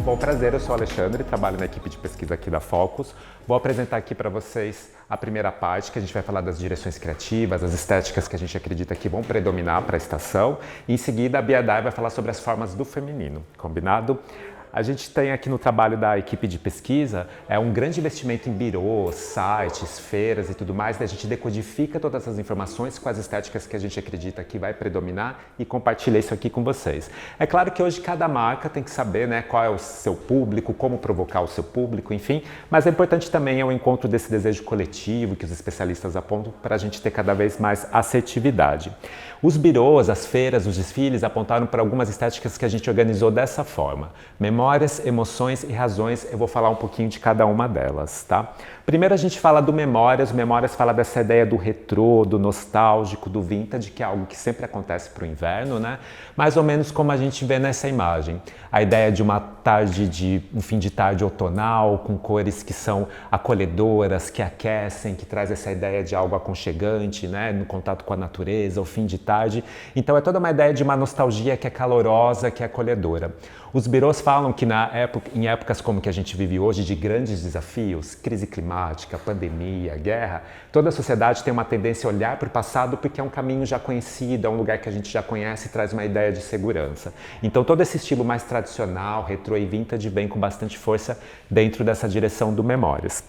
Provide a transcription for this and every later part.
Bom, prazer, eu sou o Alexandre, trabalho na equipe de pesquisa aqui da Focus. Vou apresentar aqui para vocês a primeira parte, que a gente vai falar das direções criativas, as estéticas que a gente acredita que vão predominar para a estação. E em seguida, a Bia Day vai falar sobre as formas do feminino, combinado? A gente tem aqui no trabalho da equipe de pesquisa um grande investimento em birôs, sites, feiras e tudo mais, a gente decodifica todas essas informações com as estéticas que a gente acredita que vai predominar e compartilha isso aqui com vocês. É claro que hoje cada marca tem que saber, né, qual é o seu público, como provocar o seu público, enfim, mas é importante também o encontro desse desejo coletivo que os especialistas apontam para a gente ter cada vez mais assertividade. Os birôs, as feiras, os desfiles apontaram para algumas estéticas que a gente organizou dessa forma. Memórias, emoções e razões, eu vou falar um pouquinho de cada uma delas, tá? Primeiro a gente fala do Memórias. O Memórias fala dessa ideia do retrô, do nostálgico, do vintage, que é algo que sempre acontece para o inverno, né? Mais ou menos como a gente vê nessa imagem. A ideia de um fim de tarde outonal, com cores que são acolhedoras, que aquecem, que traz essa ideia de algo aconchegante, né? No contato com a natureza, o fim de tarde. Então é toda uma ideia de uma nostalgia que é calorosa, que é acolhedora. Os birôs falam que em épocas como que a gente vive hoje, de grandes desafios, crise climática, pandemia, guerra, toda a sociedade tem uma tendência a olhar para o passado porque é um caminho já conhecido, é um lugar que a gente já conhece e traz uma ideia de segurança. Então todo esse estilo mais tradicional, retrô e vintage vem com bastante força dentro dessa direção do Memórias.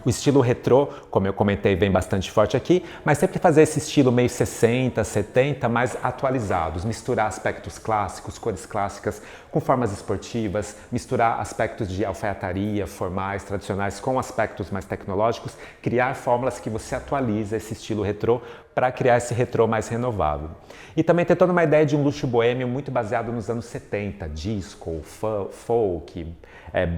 O estilo retrô, como eu comentei, vem bastante forte aqui, mas sempre fazer esse estilo meio 60, 70, mais atualizados, misturar aspectos clássicos, cores clássicas com formas esportivas, misturar aspectos de alfaiataria, formais, tradicionais, com aspectos mais tecnológicos, criar fórmulas que você atualiza esse estilo retrô para criar esse retrô mais renovável. E também tem toda uma ideia de um luxo boêmio muito baseado nos anos 70, disco, folk,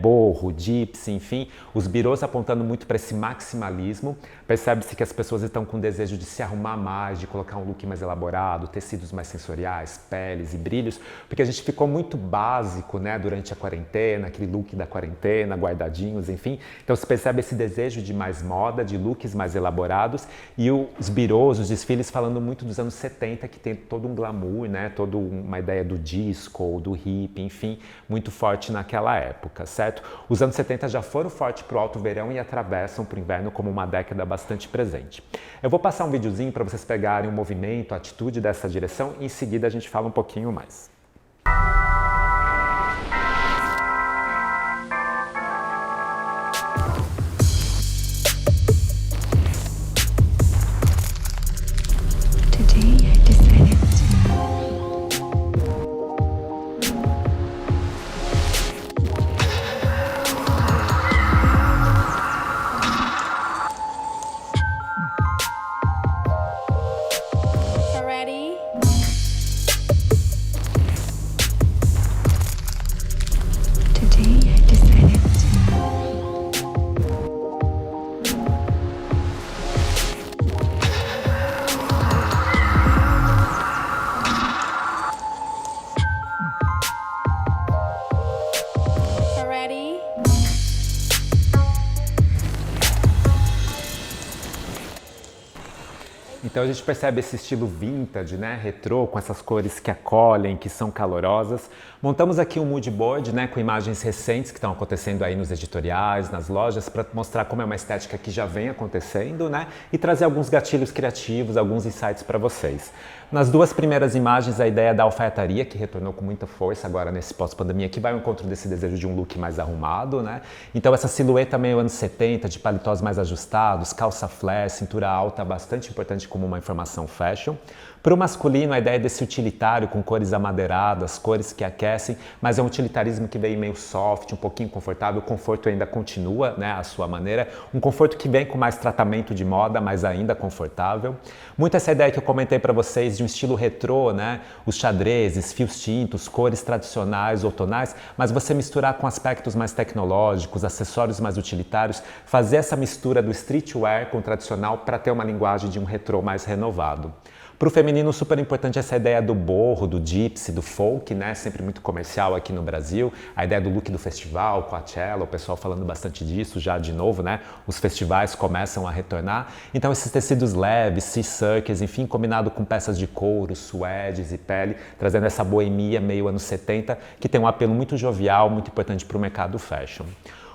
borro, gypsy, enfim, os birôs apontando muito para esse maximalismo. Percebe-se que as pessoas estão com desejo de se arrumar mais, de colocar um look mais elaborado, tecidos mais sensoriais, peles e brilhos, porque a gente ficou muito básico, né, durante a quarentena, aquele look da quarentena, guardadinhos, enfim. Então se percebe esse desejo de mais moda, de looks mais elaborados, e os birôs, os desfiles falando muito dos anos 70, que tem todo um glamour, né, toda uma ideia do disco, do hip, enfim, muito forte naquela época, certo? Os anos 70 já foram fortes para o alto verão e atravessam para o inverno como uma década bastante presente. Eu vou passar um videozinho para vocês pegarem o movimento, a atitude dessa direção e em seguida a gente fala um pouquinho mais. Então a gente percebe esse estilo vintage, né, retrô, com essas cores que acolhem, que são calorosas. Montamos aqui um mood board, né, com imagens recentes que estão acontecendo aí nos editoriais, nas lojas, para mostrar como é uma estética que já vem acontecendo, né, e trazer alguns gatilhos criativos, alguns insights para vocês. Nas duas primeiras imagens, a ideia da alfaiataria, que retornou com muita força agora nesse pós-pandemia, que vai ao encontro desse desejo de um look mais arrumado, né? Então essa silhueta meio anos 70, de paletós mais ajustados, calça flare, cintura alta, bastante importante como uma informação fashion. Para o masculino, a ideia desse utilitário com cores amadeiradas, cores que aquecem, mas é um utilitarismo que vem meio soft, um pouquinho confortável. O conforto ainda continua, né, à sua maneira. Um conforto que vem com mais tratamento de moda, mas ainda confortável. Muito essa ideia que eu comentei para vocês de um estilo retrô, né? Os xadrezes, fios tintos, cores tradicionais, outonais, mas você misturar com aspectos mais tecnológicos, acessórios mais utilitários, fazer essa mistura do streetwear com o tradicional para ter uma linguagem de um retrô retrô, mais renovado. Para o feminino, super importante essa ideia do boho, do gypsy, do folk, né? Sempre muito comercial aqui no Brasil. A ideia do look do festival, Coachella, o pessoal falando bastante disso já de novo, né? Os festivais começam a retornar. Então esses tecidos leves, sea-circles, enfim, combinado com peças de couro, suedes e pele, trazendo essa boemia meio anos 70, que tem um apelo muito jovial, muito importante para o mercado fashion.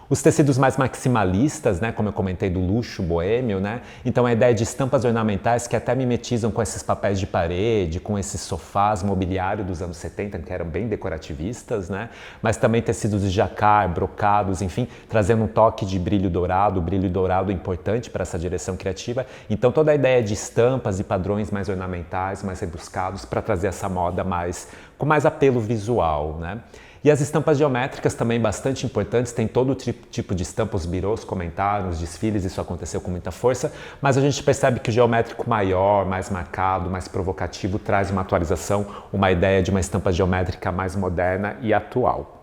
Os tecidos mais maximalistas, né, como eu comentei, do luxo boêmio, né? Então a ideia de estampas ornamentais que até mimetizam com esses papéis de parede, com esses sofás mobiliário dos anos 70, que eram bem decorativistas, né? Mas também tecidos de jacquard, brocados, enfim, trazendo um toque de brilho dourado importante para essa direção criativa. Então toda a ideia de estampas e padrões mais ornamentais, mais rebuscados, para trazer essa moda com mais apelo visual, né? E as estampas geométricas também bastante importantes, tem todo tipo de estampa, os birôs comentaram, os desfiles, isso aconteceu com muita força, mas a gente percebe que o geométrico maior, mais marcado, mais provocativo, traz uma atualização, uma ideia de uma estampa geométrica mais moderna e atual.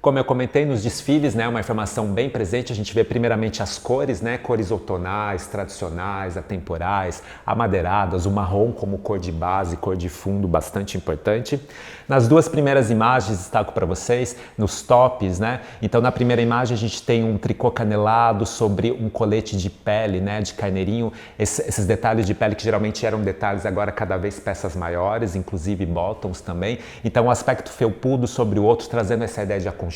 Como eu comentei nos desfiles, né, uma informação bem presente, a gente vê primeiramente as cores, né, cores outonais, tradicionais, atemporais, amadeiradas, o marrom como cor de base, cor de fundo, bastante importante. Nas duas primeiras imagens, destaco para vocês, nos tops, né, então na primeira imagem a gente tem um tricô canelado sobre um colete de pele, né, de carneirinho, esses detalhes de pele que geralmente eram detalhes, agora cada vez peças maiores, inclusive bottoms também, então um aspecto felpudo sobre o outro, trazendo essa ideia de aconchego,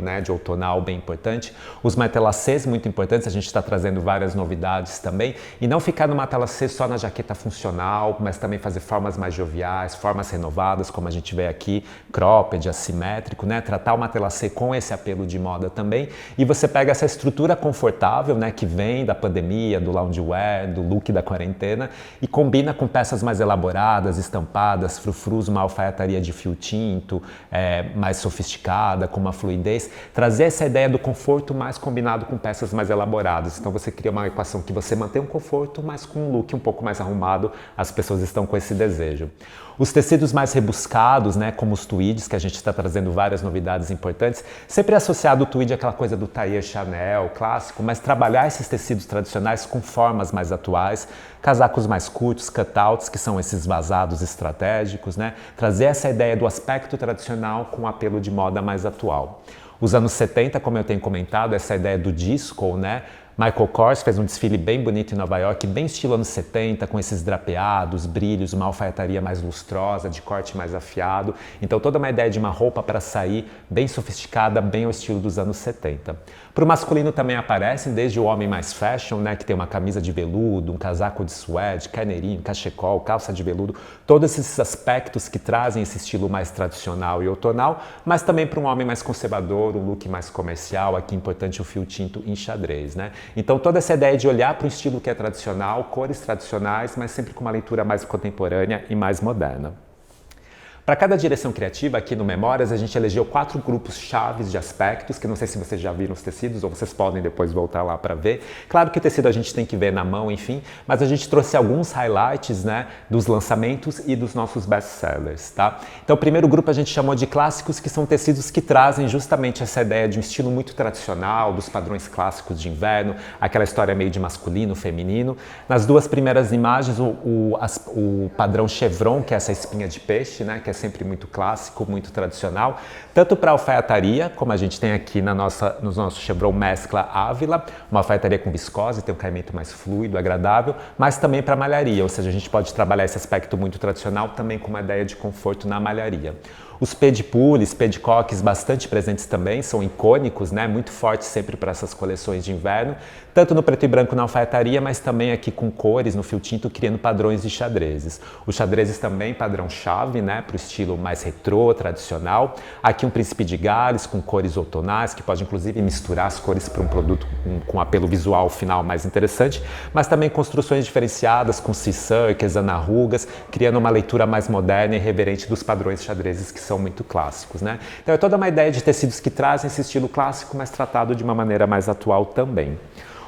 né, de outonal bem importante. Os matelassés muito importantes, a gente está trazendo várias novidades também. E não ficar no matelassé só na jaqueta funcional, mas também fazer formas mais joviais, formas renovadas, como a gente vê aqui, cropped, assimétrico, né, tratar o matelassé com esse apelo de moda também. E você pega essa estrutura confortável, né, que vem da pandemia, do loungewear, do look da quarentena, e combina com peças mais elaboradas, estampadas, frufrus, uma alfaiataria de fio tinto, mais sofisticada, com uma fluidez, trazer essa ideia do conforto mais combinado com peças mais elaboradas. Então você cria uma equação que você mantém um conforto, mas com um look um pouco mais arrumado, as pessoas estão com esse desejo. Os tecidos mais rebuscados, né, como os tweeds, que a gente está trazendo várias novidades importantes, sempre associado o tweed àquela coisa do tailleur Chanel, clássico, mas trabalhar esses tecidos tradicionais com formas mais atuais, casacos mais curtos, cutouts, que são esses vazados estratégicos, né, trazer essa ideia do aspecto tradicional com apelo de moda mais atual. Os anos 70, como eu tenho comentado, essa ideia do disco, né, Michael Kors fez um desfile bem bonito em Nova York, bem estilo anos 70, com esses drapeados, brilhos, uma alfaiataria mais lustrosa, de corte mais afiado. Então toda uma ideia de uma roupa para sair bem sofisticada, bem ao estilo dos anos 70. Para o masculino também aparecem desde o homem mais fashion, né, que tem uma camisa de veludo, um casaco de suede, carneirinho, cachecol, calça de veludo, todos esses aspectos que trazem esse estilo mais tradicional e outonal, mas também para um homem mais conservador, um look mais comercial, aqui importante o fio tinto em xadrez, né? Então toda essa ideia de olhar para o estilo que é tradicional, cores tradicionais, mas sempre com uma leitura mais contemporânea e mais moderna. Para cada direção criativa, aqui no Memórias, a gente elegeu 4 grupos chaves de aspectos, que não sei se vocês já viram os tecidos, ou vocês podem depois voltar lá para ver. Claro que o tecido a gente tem que ver na mão, enfim, mas a gente trouxe alguns highlights, né, dos lançamentos e dos nossos best-sellers, tá? Então o primeiro grupo a gente chamou de clássicos, que são tecidos que trazem justamente essa ideia de um estilo muito tradicional, dos padrões clássicos de inverno, aquela história meio de masculino, feminino. Nas duas primeiras imagens, o padrão chevron, que é essa espinha de peixe, né, que é sempre muito clássico, muito tradicional, tanto para alfaiataria, como a gente tem aqui no nosso chevron mescla Ávila, uma alfaiataria com viscose, tem um caimento mais fluido, agradável, mas também para malharia, ou seja, a gente pode trabalhar esse aspecto muito tradicional também com uma ideia de conforto na malharia. Os pedipullis, pedicocks bastante presentes também, são icônicos, né? Muito fortes sempre para essas coleções de inverno, tanto no preto e branco na alfaiataria, mas também aqui com cores no fio tinto, criando padrões de xadrezes. Os xadrezes também padrão chave, né? Para o estilo mais retrô, tradicional. Aqui um príncipe de Gales com cores outonais, que pode inclusive misturar as cores para um produto com apelo visual final mais interessante, mas também construções diferenciadas com sea-circles, anarrugas, criando uma leitura mais moderna e reverente dos padrões xadrezes que são muito clássicos, né? Então é toda uma ideia de tecidos que trazem esse estilo clássico, mas tratado de uma maneira mais atual também.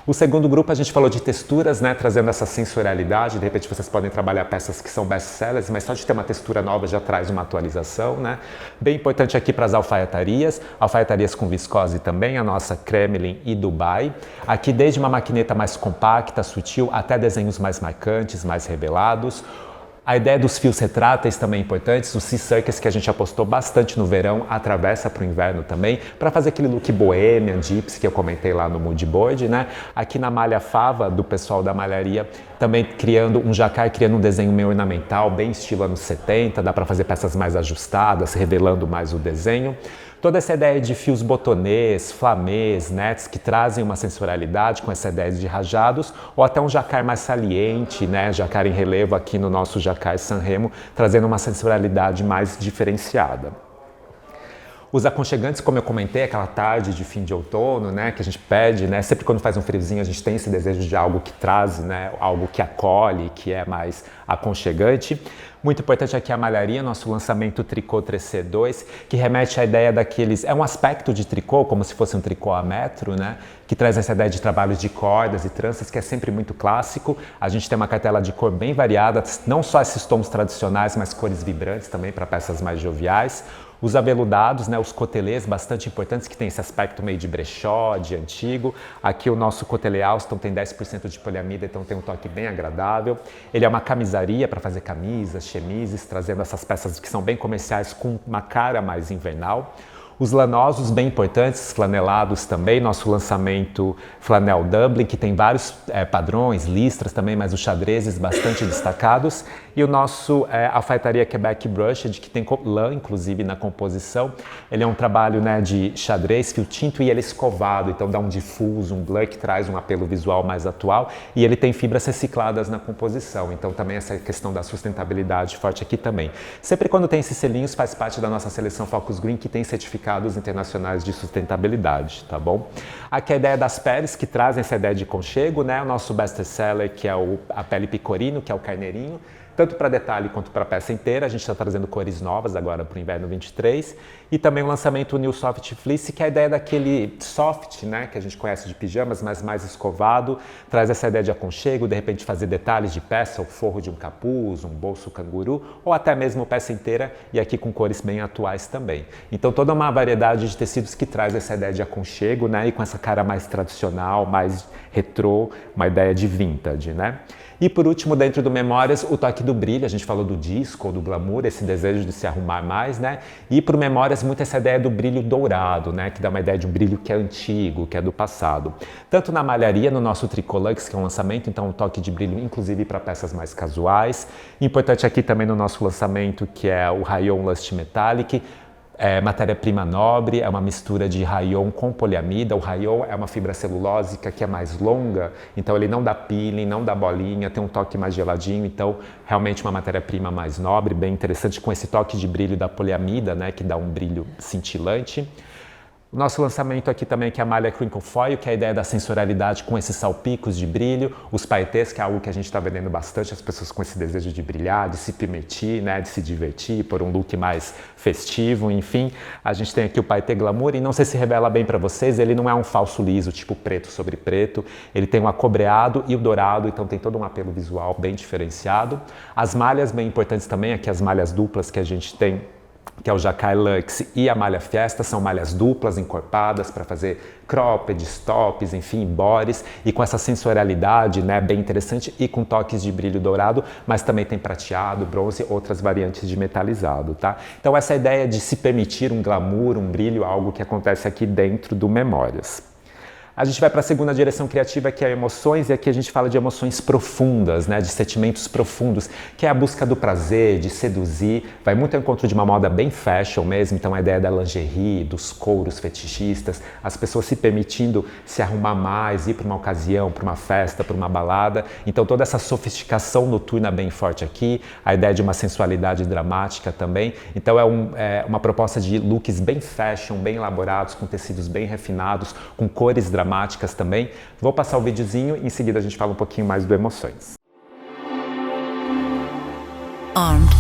O segundo grupo a gente falou de texturas, né, trazendo essa sensorialidade. De repente vocês podem trabalhar peças que são best-sellers, mas só de ter uma textura nova já traz uma atualização, né? Bem importante aqui para as alfaiatarias com viscose também, a nossa Kremlin e Dubai. Aqui desde uma maquineta mais compacta, sutil, até desenhos mais marcantes, mais revelados. A ideia dos fios retráteis também é importante, os C-Circus que a gente apostou bastante no verão, atravessa para o inverno também, para fazer aquele look bohemian, gypsy que eu comentei lá no mood board, né? Aqui na malha fava do pessoal da malharia, também criando um jacquard, criando um desenho meio ornamental, bem estilo anos 70, dá para fazer peças mais ajustadas, revelando mais o desenho. Toda essa ideia de fios botonês, flamês, nets, que trazem uma sensorialidade com essa ideia de rajados, ou até um jacquard mais saliente, né? Jacquard em relevo aqui no nosso jacquard Sanremo, trazendo uma sensorialidade mais diferenciada. Os aconchegantes, como eu comentei, aquela tarde de fim de outono, né, que a gente pede, né, sempre quando faz um friozinho a gente tem esse desejo de algo que traz, né, algo que acolhe, que é mais aconchegante. Muito importante aqui a malharia, nosso lançamento Tricô 3C2, que remete à ideia daqueles... É um aspecto de tricô, como se fosse um tricô a metro, né? Que traz essa ideia de trabalhos de cordas e tranças, que é sempre muito clássico. A gente tem uma cartela de cor bem variada, não só esses tons tradicionais, mas cores vibrantes também para peças mais joviais. Os aveludados, né, os cotelês bastante importantes, que tem esse aspecto meio de brechó, de antigo. Aqui o nosso cotelê Alston tem 10% de poliamida, então tem um toque bem agradável. Ele é uma camisaria para fazer camisas, chemises, trazendo essas peças que são bem comerciais com uma cara mais invernal. Os lanosos bem importantes, flanelados também, nosso lançamento Flanel Dublin, que tem vários padrões, listras também, mas os xadrezes bastante destacados. E o nosso alfaiataria Quebec Brushed, que tem lã, inclusive, na composição. Ele é um trabalho, né, de xadrez, fio tinto e ele é escovado, então dá um difuso, um blur que traz um apelo visual mais atual. E ele tem fibras recicladas na composição, então também essa questão da sustentabilidade forte aqui também. Sempre quando tem esses selinhos, faz parte da nossa seleção Focus Green, que tem certificados internacionais de sustentabilidade, tá bom? Aqui a ideia das peles, que trazem essa ideia de conchego, né? O nosso best-seller, que é a pele picorino, que é o carneirinho, tanto para detalhe quanto para peça inteira. A gente está trazendo cores novas agora para o inverno 23. E também o lançamento New Soft Fleece, que é a ideia daquele soft, né, que a gente conhece de pijamas, mas mais escovado. Traz essa ideia de aconchego, de repente fazer detalhes de peça, o forro de um capuz, um bolso canguru, ou até mesmo peça inteira, e aqui com cores bem atuais também. Então toda uma variedade de tecidos que traz essa ideia de aconchego, né, e com essa cara mais tradicional, mais retrô, uma ideia de vintage, né? E por último, dentro do Memórias, o toque do brilho. A gente falou do disco, do glamour, esse desejo de se arrumar mais, né? E para o Memórias, muito essa ideia do brilho dourado, né? Que dá uma ideia de um brilho que é antigo, que é do passado. Tanto na malharia, no nosso Tricolux, que é um lançamento, então um toque de brilho, inclusive para peças mais casuais. Importante aqui também no nosso lançamento, que é o Rayon Lust Metallic. É matéria-prima nobre, é uma mistura de rayon com poliamida. O rayon é uma fibra celulósica que é mais longa, então ele não dá peeling, não dá bolinha, tem um toque mais geladinho, então realmente uma matéria-prima mais nobre, bem interessante, com esse toque de brilho da poliamida, né, que dá um brilho cintilante. O nosso lançamento aqui também que é a malha Crinkle Foil, que é a ideia da sensorialidade com esses salpicos de brilho, os paetês, que é algo que a gente está vendendo bastante, as pessoas com esse desejo de brilhar, de se permitir, né, de se divertir, por um look mais festivo, enfim. A gente tem aqui o paetê glamour e não sei se revela bem para vocês, ele não é um falso liso, tipo preto sobre preto, ele tem o acobreado e o dourado, então tem todo um apelo visual bem diferenciado. As malhas bem importantes também, aqui as malhas duplas que a gente tem, que é o Jacquard Luxe e a malha Fiesta, são malhas duplas, encorpadas para fazer croppeds, tops, enfim, bodies, e com essa sensorialidade, né, bem interessante e com toques de brilho dourado, mas também tem prateado, bronze, outras variantes de metalizado, tá? Então essa ideia de se permitir um glamour, um brilho, algo que acontece aqui dentro do Memórias. A gente vai para a segunda direção criativa, que é emoções, e aqui a gente fala de emoções profundas, né, de sentimentos profundos, que é a busca do prazer, de seduzir, vai muito ao encontro de uma moda bem fashion mesmo, então a ideia da lingerie, dos couros fetichistas, as pessoas se permitindo se arrumar mais, ir para uma ocasião, para uma festa, para uma balada, então toda essa sofisticação noturna bem forte aqui, a ideia de uma sensualidade dramática também, então é uma proposta de looks bem fashion, bem elaborados, com tecidos bem refinados, com cores dramáticas também. Vou passar o videozinho e em seguida a gente fala um pouquinho mais do Emoções. Armed.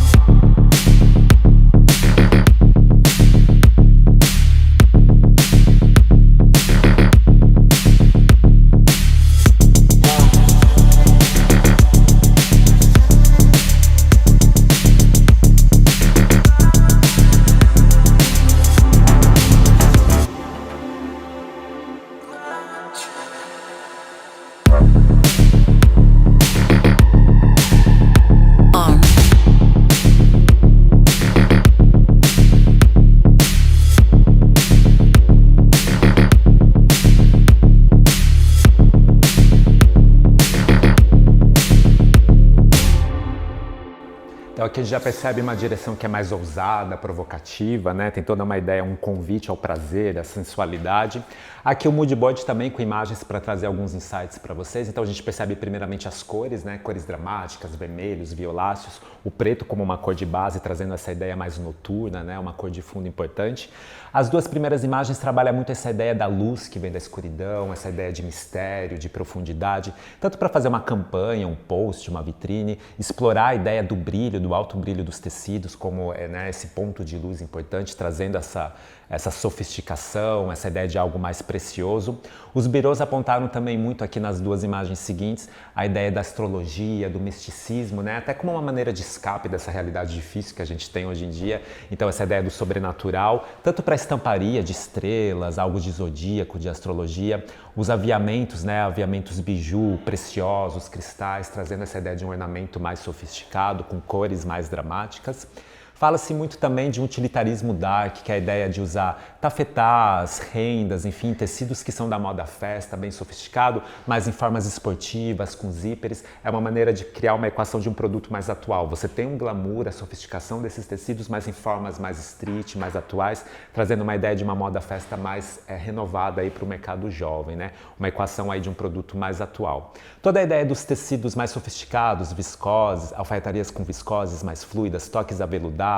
Então aqui a gente já percebe uma direção que é mais ousada, provocativa, né? Tem toda uma ideia, um convite ao prazer, à sensualidade. Aqui o mood board também com imagens para trazer alguns insights para vocês. Então a gente percebe primeiramente as cores, né? Cores dramáticas, vermelhos, violáceos, o preto como uma cor de base, trazendo essa ideia mais noturna, né? Uma cor de fundo importante. As duas primeiras imagens trabalham muito essa ideia da luz que vem da escuridão, essa ideia de mistério, de profundidade, tanto para fazer uma campanha, um post, uma vitrine, explorar a ideia do brilho, do alto brilho dos tecidos como né, esse ponto de luz importante, trazendo essa sofisticação, essa ideia de algo mais precioso. Os birôs apontaram também muito aqui nas duas imagens seguintes a ideia da astrologia, do misticismo, né? Até como uma maneira de escape dessa realidade difícil que a gente tem hoje em dia. Então essa ideia do sobrenatural, tanto para a estamparia de estrelas, algo de zodíaco, de astrologia, os aviamentos, né? Aviamentos biju, preciosos, cristais, trazendo essa ideia de um ornamento mais sofisticado, com cores mais dramáticas. Fala-se muito também de um utilitarismo dark, que é a ideia de usar tafetás, rendas, enfim, tecidos que são da moda festa, bem sofisticado, mas em formas esportivas, com zíperes. É uma maneira de criar uma equação de um produto mais atual. Você tem um glamour, a sofisticação desses tecidos, mas em formas mais street, mais atuais, trazendo uma ideia de uma moda festa mais renovada aí para o mercado jovem, né? Uma equação aí de um produto mais atual. Toda a ideia dos tecidos mais sofisticados, viscoses, alfaiatarias com viscoses mais fluidas, toques aveludados,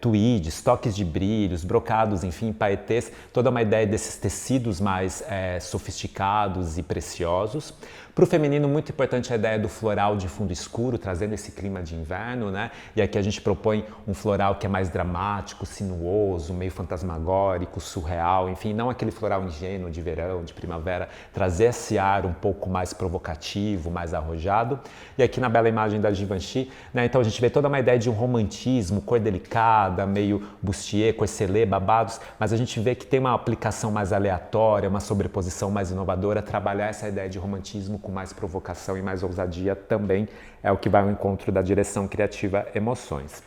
tweeds, toques de brilhos, brocados, enfim, paetês, toda uma ideia desses tecidos mais sofisticados e preciosos. Para o feminino, muito importante a ideia do floral de fundo escuro, trazendo esse clima de inverno, né? E aqui a gente propõe um floral que é mais dramático, sinuoso, meio fantasmagórico, surreal, enfim, não aquele floral ingênuo de verão, de primavera, trazer esse ar um pouco mais provocativo, mais arrojado. E aqui na bela imagem da Givenchy, né? Então a gente vê toda uma ideia de um romantismo, cor delicada, meio bustier, corcelê, babados, mas a gente vê que tem uma aplicação mais aleatória, uma sobreposição mais inovadora, trabalhar essa ideia de romantismo com mais provocação e mais ousadia também é o que vai ao encontro da direção criativa Emoções.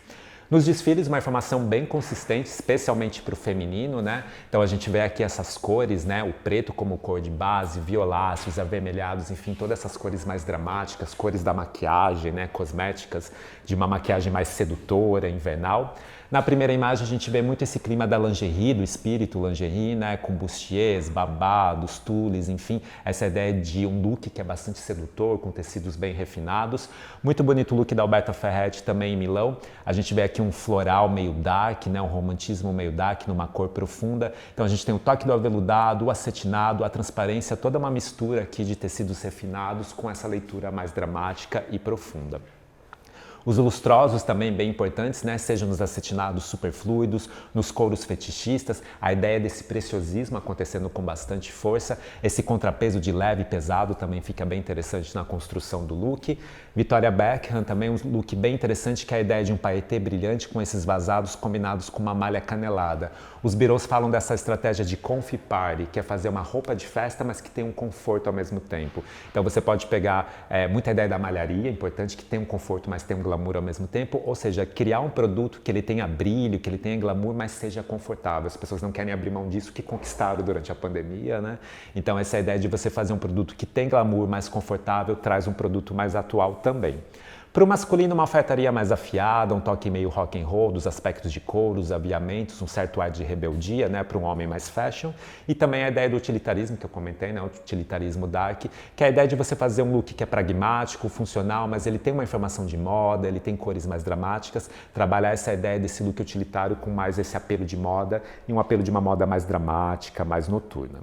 Nos desfiles, uma informação bem consistente, especialmente para o feminino, né? Então a gente vê aqui essas cores, né? O preto como cor de base, violáceos, avermelhados, enfim, todas essas cores mais dramáticas, cores da maquiagem, né? Cosméticas, de uma maquiagem mais sedutora, invernal. Na primeira imagem a gente vê muito esse clima da lingerie, do espírito lingerie, né? Com bustiers, babados, tules, enfim, essa ideia de um look que é bastante sedutor, com tecidos bem refinados. Muito bonito o look da Alberta Ferretti também em Milão. A gente vê aqui um floral meio dark, né? Um romantismo meio dark, numa cor profunda. Então a gente tem o toque do aveludado, o acetinado, a transparência, toda uma mistura aqui de tecidos refinados com essa leitura mais dramática e profunda. Os lustrosos também bem importantes, né? Sejam nos acetinados superfluidos, nos couros fetichistas, a ideia desse preciosismo acontecendo com bastante força, esse contrapeso de leve e pesado também fica bem interessante na construção do look. Victoria Beckham também um look bem interessante, que é a ideia de um paetê brilhante com esses vazados combinados com uma malha canelada. Os birôs falam dessa estratégia de comfy party, que é fazer uma roupa de festa, mas que tem um conforto ao mesmo tempo. Então você pode pegar muita ideia da malharia, importante que tem um conforto, mas tem um glamour ao mesmo tempo, ou seja, criar um produto que ele tenha brilho, que ele tenha glamour, mas seja confortável. As pessoas não querem abrir mão disso, que conquistaram durante a pandemia, né? Então essa ideia de você fazer um produto que tem glamour, mais confortável, traz um produto mais atual também. Para o masculino, uma alfaiataria mais afiada, um toque meio rock and roll, dos aspectos de couros, aviamentos, um certo ar de rebeldia, né, para um homem mais fashion. E também a ideia do utilitarismo, que eu comentei, né, o utilitarismo dark, que é a ideia de você fazer um look que é pragmático, funcional, mas ele tem uma informação de moda, ele tem cores mais dramáticas, trabalhar essa ideia desse look utilitário com mais esse apelo de moda e um apelo de uma moda mais dramática, mais noturna.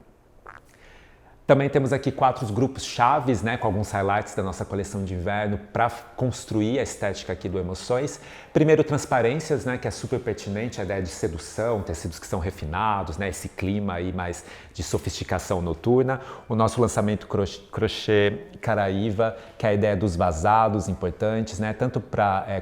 Também temos aqui 4 grupos chaves, né, com alguns highlights da nossa coleção de inverno para construir a estética aqui do Emoções. Primeiro, transparências, né, que é super pertinente, a ideia de sedução, tecidos que são refinados, né, esse clima aí mais de sofisticação noturna. O nosso lançamento crochê Caraíva, que é a ideia dos vazados importantes, né, tanto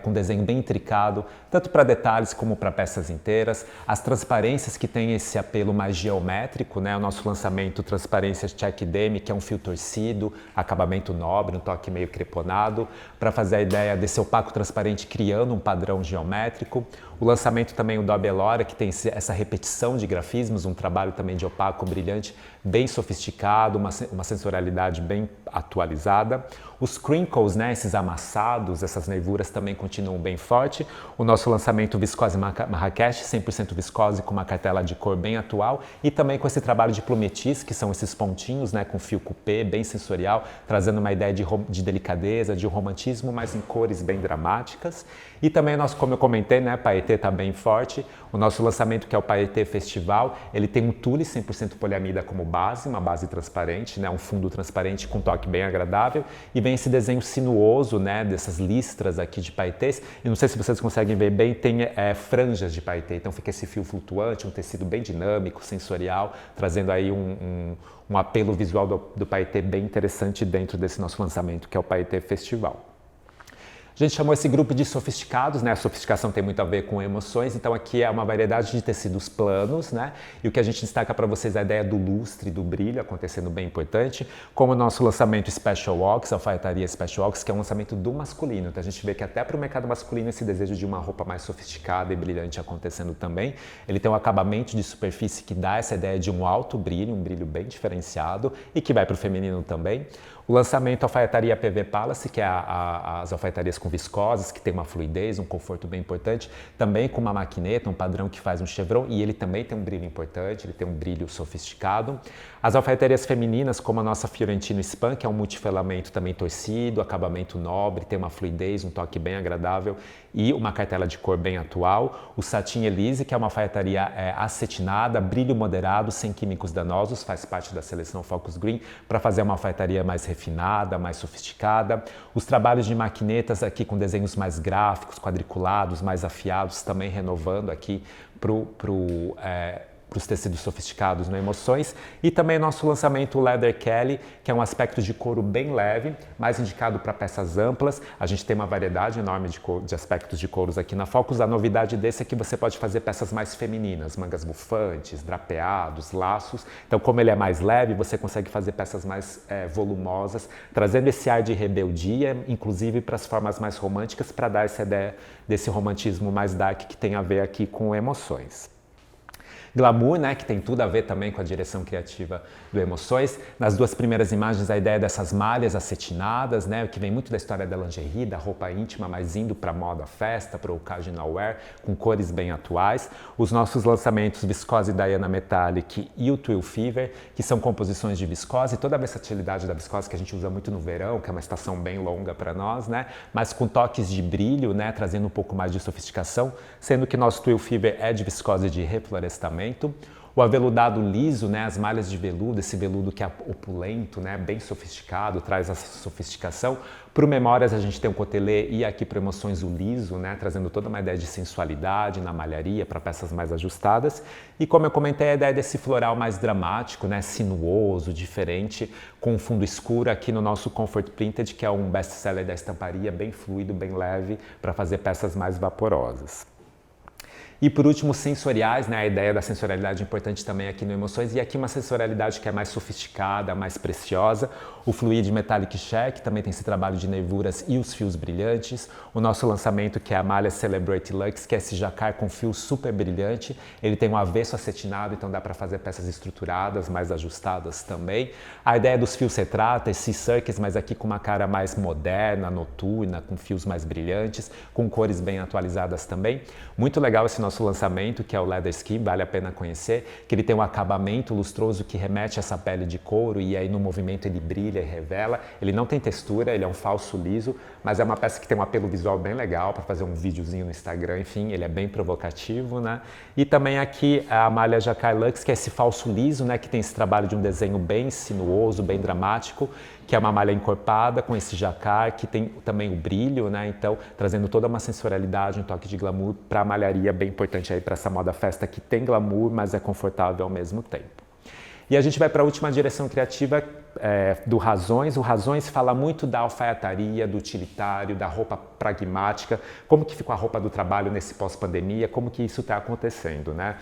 com desenho bem intricado, tanto para detalhes como para peças inteiras. As transparências que têm esse apelo mais geométrico, né, o nosso lançamento Transparências Check Jack Demi, que é um fio torcido, acabamento nobre, um toque meio creponado, para fazer a ideia desse opaco transparente criando um padrão geométrico. O lançamento também o do Abelora, que tem essa repetição de grafismos, um trabalho também de opaco brilhante, bem sofisticado, uma sensorialidade bem atualizada. Os crinkles, né, esses amassados, essas neivuras também continuam bem forte. O nosso lançamento Viscose Marrakech, 100% viscose, com uma cartela de cor bem atual e também com esse trabalho de plumetis, que são esses pontinhos, né, com fio coupé, bem sensorial, trazendo uma ideia de delicadeza, de romantismo, mas em cores bem dramáticas. E também nós, como eu comentei, né, Paetê está bem forte. O nosso lançamento, que é o Paetê Festival, ele tem um tule 100% poliamida como base, uma base transparente, né, um fundo transparente com toque bem agradável. E vem esse desenho sinuoso, né, dessas listras aqui de paetês. E não sei se vocês conseguem ver bem, tem franjas de paetê. Então fica esse fio flutuante, um tecido bem dinâmico, sensorial, trazendo aí um apelo visual do paetê bem interessante dentro desse nosso lançamento, que é o Paetê Festival. A gente chamou esse grupo de sofisticados, né? A sofisticação tem muito a ver com emoções, então aqui é uma variedade de tecidos planos, né? E o que a gente destaca para vocês é a ideia do lustre, do brilho, acontecendo bem importante, como o nosso lançamento Special Wax, alfaiataria Special Wax, que é um lançamento do masculino. Então a gente vê que até para o mercado masculino esse desejo de uma roupa mais sofisticada e brilhante acontecendo também. Ele tem um acabamento de superfície que dá essa ideia de um alto brilho, um brilho bem diferenciado e que vai para o feminino também. O lançamento Alfaiataria PV Palace, que é as alfaiatarias com viscosas, que tem uma fluidez, um conforto bem importante, também com uma maquineta, um padrão que faz um chevron, e ele também tem um brilho importante, ele tem um brilho sofisticado. As alfaiatarias femininas, como a nossa Fiorentino Span, que é um multifilamento também torcido, acabamento nobre, tem uma fluidez, um toque bem agradável e uma cartela de cor bem atual. O Satin Elise, que é uma alfaiataria acetinada, brilho moderado, sem químicos danosos, faz parte da seleção Focus Green, para fazer uma alfaiataria mais refinada, mais sofisticada. Os trabalhos de maquinetas aqui com desenhos mais gráficos, quadriculados, mais afiados, também renovando aqui para os tecidos sofisticados no Emoções. E também nosso lançamento Leather Kelly, que é um aspecto de couro bem leve, mais indicado para peças amplas. A gente tem uma variedade enorme de aspectos de couros aqui na Focus. A novidade desse é que você pode fazer peças mais femininas, mangas bufantes, drapeados, laços. Então, como ele é mais leve, você consegue fazer peças mais volumosas, trazendo esse ar de rebeldia, inclusive para as formas mais românticas, para dar essa ideia desse romantismo mais dark que tem a ver aqui com Emoções. Glamour, né, que tem tudo a ver também com a direção criativa do Emoções. Nas duas primeiras imagens, a ideia dessas malhas acetinadas, né, que vem muito da história da lingerie, da roupa íntima, mas indo para moda festa, para o occasional wear, com cores bem atuais. Os nossos lançamentos Viscose Diana Metallic e o Twill Fever, que são composições de viscose, toda a versatilidade da viscose que a gente usa muito no verão, que é uma estação bem longa para nós, né, mas com toques de brilho, né, trazendo um pouco mais de sofisticação, sendo que nosso Twill Fever é de viscose de reflorestamento. O aveludado liso, né, as malhas de veludo, esse veludo que é opulento, né, bem sofisticado, traz essa sofisticação. Para o Memórias a gente tem o cotelê e aqui para Emoções o liso, né, trazendo toda uma ideia de sensualidade na malharia para peças mais ajustadas. E como eu comentei, a ideia desse floral mais dramático, né, sinuoso, diferente, com um fundo escuro aqui no nosso Comfort Printed, que é um best-seller da estamparia, bem fluido, bem leve, para fazer peças mais vaporosas. E por último, sensoriais, né? A ideia da sensorialidade é importante também aqui no Emoções. E aqui uma sensorialidade que é mais sofisticada, mais preciosa. O Fluid Metallic Check também tem esse trabalho de nervuras e os fios brilhantes. O nosso lançamento, que é a malha Celebrate Luxe, que é esse jacquard com fio super brilhante. Ele tem um avesso acetinado, então dá para fazer peças estruturadas, mais ajustadas também. A ideia dos fios retrata, esses circles, mas aqui com uma cara mais moderna, noturna, com fios mais brilhantes, com cores bem atualizadas também. Muito legal esse nosso lançamento, que é o Leather Skin, vale a pena conhecer, que ele tem um acabamento lustroso que remete a essa pele de couro e aí no movimento ele brilha e revela. Ele não tem textura, ele é um falso liso, mas é uma peça que tem um apelo visual bem legal para fazer um videozinho no Instagram, enfim, ele é bem provocativo, né? E também aqui a malha Jacquard Luxe, que é esse falso liso, né, que tem esse trabalho de um desenho bem sinuoso, bem dramático, que é uma malha encorpada com esse jacquard, que tem também o brilho, né? Então, trazendo toda uma sensorialidade, um toque de glamour para a malharia, bem importante aí para essa moda festa que tem glamour, mas é confortável ao mesmo tempo. E a gente vai para a última direção criativa, do Razões. O Razões fala muito da alfaiataria, do utilitário, da roupa pragmática, como que ficou a roupa do trabalho nesse pós-pandemia, como que isso está acontecendo, né?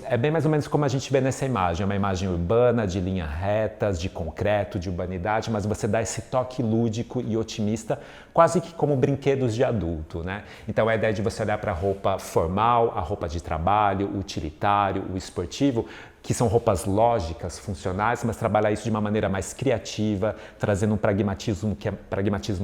É bem mais ou menos como a gente vê nessa imagem, é uma imagem urbana, de linhas retas, de concreto, de urbanidade, mas você dá esse toque lúdico e otimista, quase que como brinquedos de adulto, né? Então a ideia de você olhar para a roupa formal, a roupa de trabalho, o utilitário, o esportivo, que são roupas lógicas, funcionais, mas trabalhar isso de uma maneira mais criativa, trazendo um pragmatismo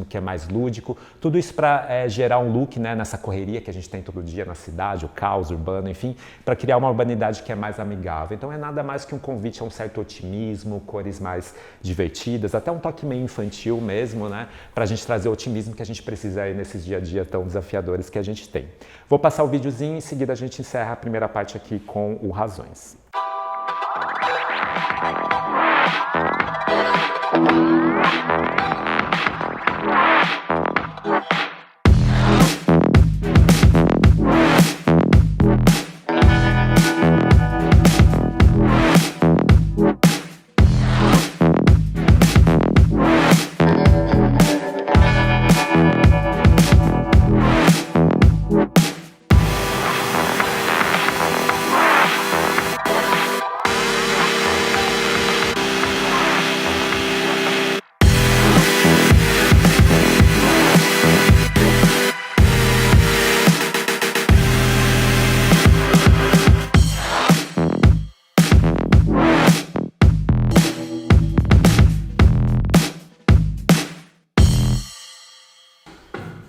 que é mais lúdico. Tudo isso para gerar um look, né, nessa correria que a gente tem todo dia na cidade, o caos urbano, enfim, para criar uma urbanidade que é mais amigável. Então é nada mais que um convite a um certo otimismo, cores mais divertidas, até um toque meio infantil mesmo, né, para a gente trazer o otimismo que a gente precisa aí nesses dia a dia tão desafiadores que a gente tem. Vou passar o videozinho e em seguida a gente encerra a primeira parte aqui com o Razões.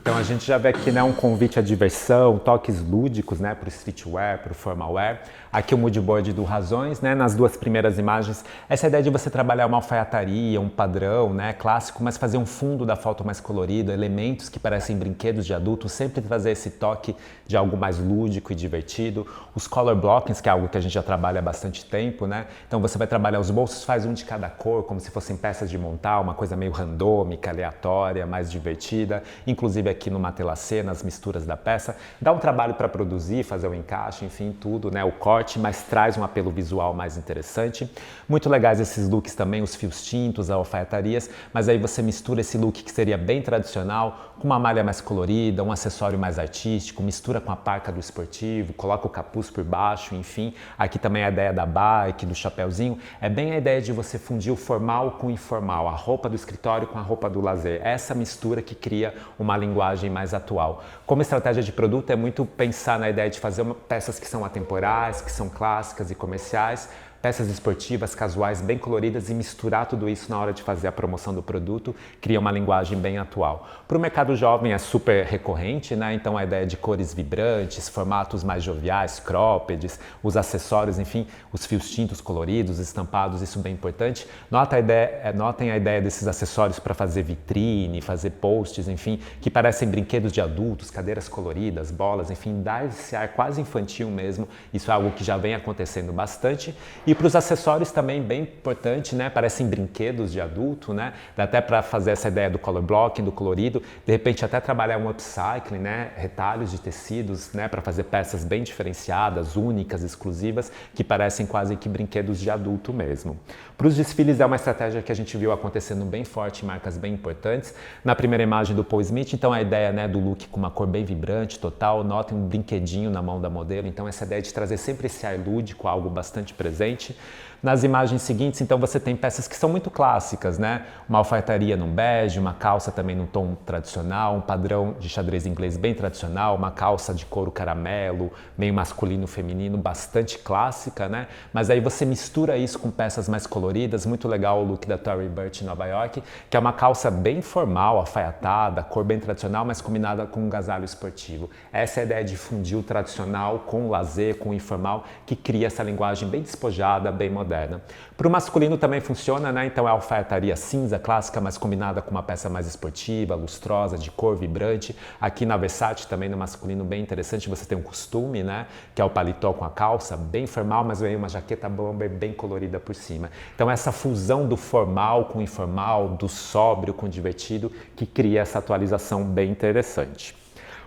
Então a gente já vê aqui, né, um convite à diversão, toques lúdicos, né, para o streetwear, para o formal wear. Aqui o mood board do Razões, né, nas duas primeiras imagens, essa ideia de você trabalhar uma alfaiataria, um padrão, né, clássico, mas fazer um fundo da foto mais colorido, elementos que parecem brinquedos de adulto, sempre trazer esse toque de algo mais lúdico e divertido. Os color blockings, que é algo que a gente já trabalha há bastante tempo, né, então você vai trabalhar os bolsos, faz um de cada cor, como se fossem peças de montar, uma coisa meio randômica, aleatória, mais divertida, inclusive aqui no matelassé, nas misturas da peça, dá um trabalho para produzir, fazer o encaixe, enfim, tudo, né, o corte, mas traz um apelo visual mais interessante. Muito legais esses looks também, os fios tintos, as alfaiatarias, mas aí você mistura esse look que seria bem tradicional, com uma malha mais colorida, um acessório mais artístico, mistura com a parca do esportivo, coloca o capuz por baixo, enfim. Aqui também a ideia da bike, do chapéuzinho, é bem a ideia de você fundir o formal com o informal, a roupa do escritório com a roupa do lazer. Essa mistura que cria uma linguagem mais atual. Como estratégia de produto é muito pensar na ideia de fazer peças que são atemporais, que são clássicas e comerciais, peças esportivas, casuais, bem coloridas e misturar tudo isso na hora de fazer a promoção do produto, cria uma linguagem bem atual. Para o mercado jovem é super recorrente, né? Então a ideia de cores vibrantes, formatos mais joviais, croppeds, os acessórios, enfim, os fios tintos coloridos, estampados, isso bem importante. Notem a ideia desses acessórios para fazer vitrine, fazer posts, enfim, que parecem brinquedos de adultos, cadeiras coloridas, bolas, enfim, dá esse ar quase infantil mesmo. Isso é algo que já vem acontecendo bastante. E para os acessórios também bem importante, né? Parecem brinquedos de adulto, né? Dá até para fazer essa ideia do color blocking, do colorido, de repente até trabalhar um upcycling, né? Retalhos de tecidos, né? Para fazer peças bem diferenciadas, únicas, exclusivas, que parecem quase que brinquedos de adulto mesmo. Para os desfiles é uma estratégia que a gente viu acontecendo bem forte em marcas bem importantes. Na primeira imagem do Paul Smith, então a ideia, né, do look com uma cor bem vibrante, total, notem um brinquedinho na mão da modelo, então essa ideia de trazer sempre esse ar lúdico, algo bastante presente. Nas imagens seguintes, então, você tem peças que são muito clássicas, né? Uma alfaiataria num bege, uma calça também num tom tradicional, um padrão de xadrez inglês bem tradicional, uma calça de couro caramelo, meio masculino, feminino, bastante clássica, né? Mas aí você mistura isso com peças mais coloridas, muito legal o look da Tory Burch em Nova York, que é uma calça bem formal, alfaiatada, cor bem tradicional, mas combinada com um agasalho esportivo. Essa é a ideia de fundir o tradicional com o lazer, com o informal, que cria essa linguagem bem despojada, bem moderna. Para o masculino também funciona, né? Então é a alfaiataria cinza clássica, mas combinada com uma peça mais esportiva, lustrosa, de cor vibrante. Aqui na Versace também no masculino bem interessante, você tem um costume, né? Que é o paletó com a calça, bem formal, mas vem uma jaqueta bomber bem colorida por cima. Então essa fusão do formal com o informal, do sóbrio com o divertido, que cria essa atualização bem interessante.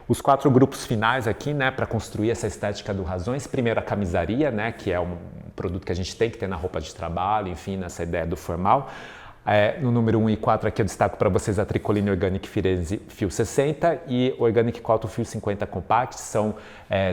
Os 4 grupos finais aqui, né, para construir essa estética do Razões. Primeiro a camisaria, né, que é um produto que a gente tem que ter na roupa de trabalho, enfim, nessa ideia do formal. No número 1 e 4 aqui eu destaco para vocês a Tricoline Organic Firenze Fio 60 e Organic Cotton Fio 50 Compact. São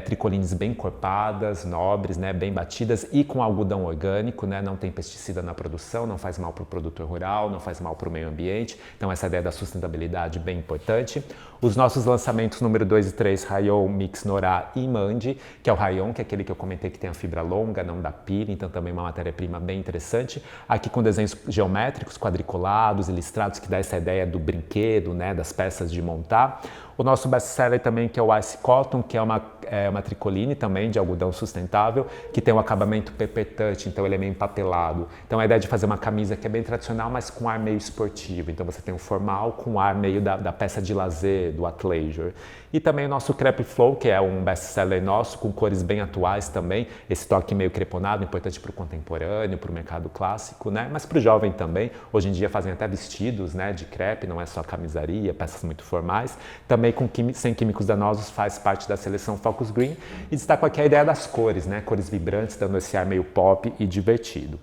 tricolines bem encorpadas, nobres, né, bem batidas e com algodão orgânico, né, não tem pesticida na produção, não faz mal para o produtor rural, não faz mal para o meio ambiente. Então essa ideia da sustentabilidade é bem importante. Os nossos lançamentos número 2 e 3, Rayon, Mix, Norá e Mandi, que é o Rayon, que é aquele que eu comentei que tem a fibra longa, não dá pilha, então também uma matéria-prima bem interessante. Aqui com desenhos geométricos, quadriculados e listrados, que dá essa ideia do brinquedo, né, das peças de montar. O nosso best-seller também, que é o Ice Cotton, que é uma tricoline também de algodão sustentável, que tem um acabamento paper touch, então ele é meio empapelado. Então a ideia de fazer uma camisa que é bem tradicional, mas com ar meio esportivo. Então você tem um formal com ar meio da peça de lazer, do athleisure. E também o nosso Crepe Flow, que é um best-seller nosso, com cores bem atuais também. Esse toque meio creponado, importante para o contemporâneo, para o mercado clássico, né? Mas para o jovem também. Hoje em dia fazem até vestidos, né, de crepe, não é só camisaria, peças muito formais. Também sem químicos danosos, faz parte da seleção Focus Green. E destaco aqui a ideia das cores, né? Cores vibrantes, dando esse ar meio pop e divertido.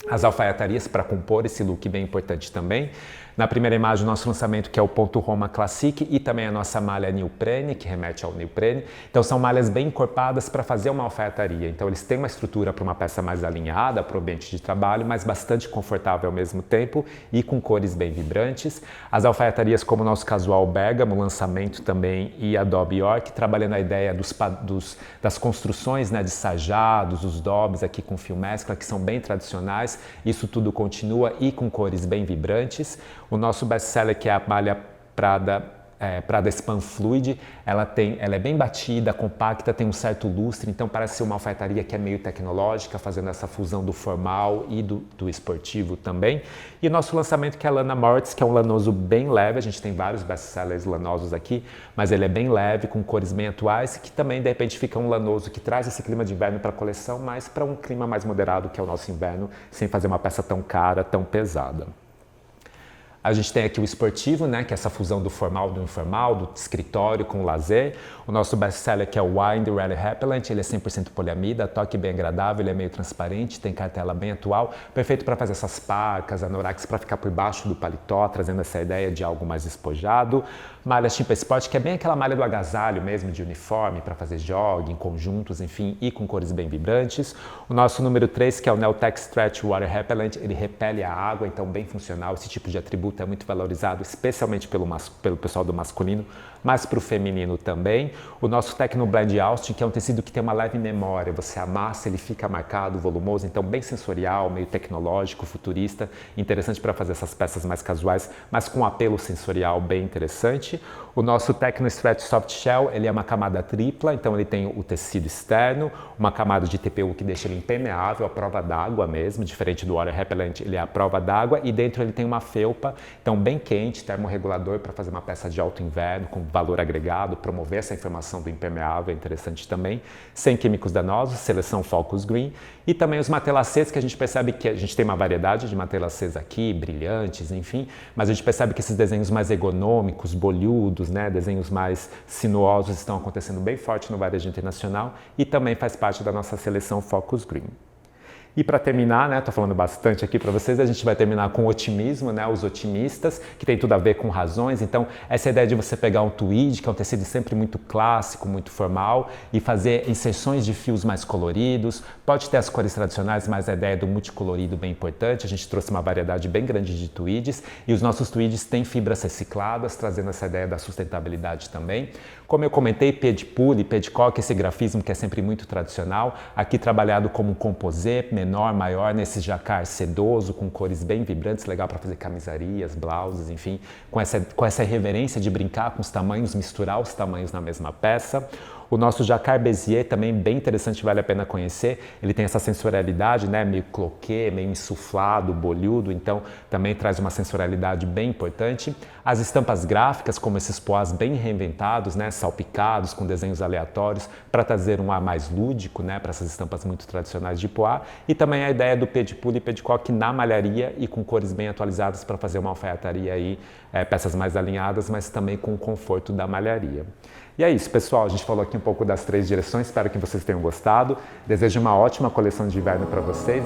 As alfaiatarias para compor esse look bem importante também. Na primeira imagem, o nosso lançamento, que é o Ponto Roma Classic, e também a nossa malha neoprene, que remete ao neoprene. Então são malhas bem encorpadas para fazer uma alfaiataria. Então eles têm uma estrutura para uma peça mais alinhada, para o ambiente de trabalho, mas bastante confortável ao mesmo tempo e com cores bem vibrantes. As alfaiatarias como o nosso Casual Bergamo, lançamento também, e Adobe York, trabalhando a ideia das construções, né, de sajados, os dobs aqui com fio mescla, que são bem tradicionais. Isso tudo continua e com cores bem vibrantes. O nosso best-seller, que é a malha Prada Span Fluid, ela é bem batida, compacta, tem um certo lustre, então parece ser uma alfaiataria que é meio tecnológica, fazendo essa fusão do formal e do esportivo também. E o nosso lançamento, que é a Lana Moritz, que é um lanoso bem leve. A gente tem vários best-sellers lanosos aqui, mas ele é bem leve, com cores bem atuais, que também de repente fica um lanoso que traz esse clima de inverno para a coleção, mas para um clima mais moderado, que é o nosso inverno, sem fazer uma peça tão cara, tão pesada. A gente tem aqui o esportivo, né, que é essa fusão do formal do informal, do escritório com o lazer. O nosso best-seller, que é o Wind Rally Repellent, ele é 100% poliamida, toque bem agradável, ele é meio transparente, tem cartela bem atual, perfeito para fazer essas parcas, anoraks para ficar por baixo do paletó, trazendo essa ideia de algo mais despojado. Malha Chimpa Sport, que é bem aquela malha do agasalho mesmo, de uniforme, para fazer jogging, conjuntos, enfim, e com cores bem vibrantes. O nosso número 3, que é o Neotech Stretch Water Repellent, ele repele a água, então bem funcional. Esse tipo de atributo é muito valorizado, especialmente pelo pessoal do masculino, mas para o feminino também. O nosso Tecno Blend Austin, que é um tecido que tem uma leve memória, você amassa, ele fica marcado, volumoso, então bem sensorial, meio tecnológico, futurista, interessante para fazer essas peças mais casuais, mas com apelo sensorial bem interessante. O nosso Tecno Stretch Soft Shell, ele é uma camada tripla, então ele tem o tecido externo, uma camada de TPU que deixa ele impermeável, à prova d'água mesmo, diferente do Water Repellent, ele é à prova d'água, e dentro ele tem uma felpa, então bem quente, termorregulador para fazer uma peça de alto inverno, com valor agregado, promover essa informação do impermeável, é interessante também, sem químicos danosos, seleção Focus Green, e também os matelacês, que a gente percebe que a gente tem uma variedade de matelacês aqui, brilhantes, enfim, mas a gente percebe que esses desenhos mais ergonômicos, bolhudos, né, desenhos mais sinuosos estão acontecendo bem forte no varejo internacional e também faz parte da nossa seleção Focus Green. E para terminar, né, tô falando bastante aqui para vocês, a gente vai terminar com otimismo, né, os otimistas, que tem tudo a ver com razões. Então, essa ideia de você pegar um tweed, que é um tecido sempre muito clássico, muito formal, e fazer inserções de fios mais coloridos. Pode ter as cores tradicionais, mas a ideia do multicolorido bem importante. A gente trouxe uma variedade bem grande de tweeds, e os nossos tweeds têm fibras recicladas, trazendo essa ideia da sustentabilidade também. Como eu comentei, pé de pulle, pé de coque, esse grafismo que é sempre muito tradicional, aqui trabalhado como um composê, menor, maior, nesse jacquard sedoso, com cores bem vibrantes, legal para fazer camisarias, blouses, enfim, com essa irreverência de brincar com os tamanhos, misturar os tamanhos na mesma peça. O nosso Jacquard Bezier também bem interessante, vale a pena conhecer. Ele tem essa sensorialidade, né, meio cloquet, meio insuflado, bolhudo, então também traz uma sensorialidade bem importante. As estampas gráficas, como esses poás bem reinventados, né, salpicados, com desenhos aleatórios, para trazer um ar mais lúdico, né, para essas estampas muito tradicionais de poá. E também a ideia do pé de pulle e pé de coque na malharia e com cores bem atualizadas para fazer uma alfaiataria aí, peças mais alinhadas, mas também com o conforto da malharia. E é isso, pessoal. A gente falou aqui um pouco das 3 direções. Espero que vocês tenham gostado. Desejo uma ótima coleção de inverno para vocês.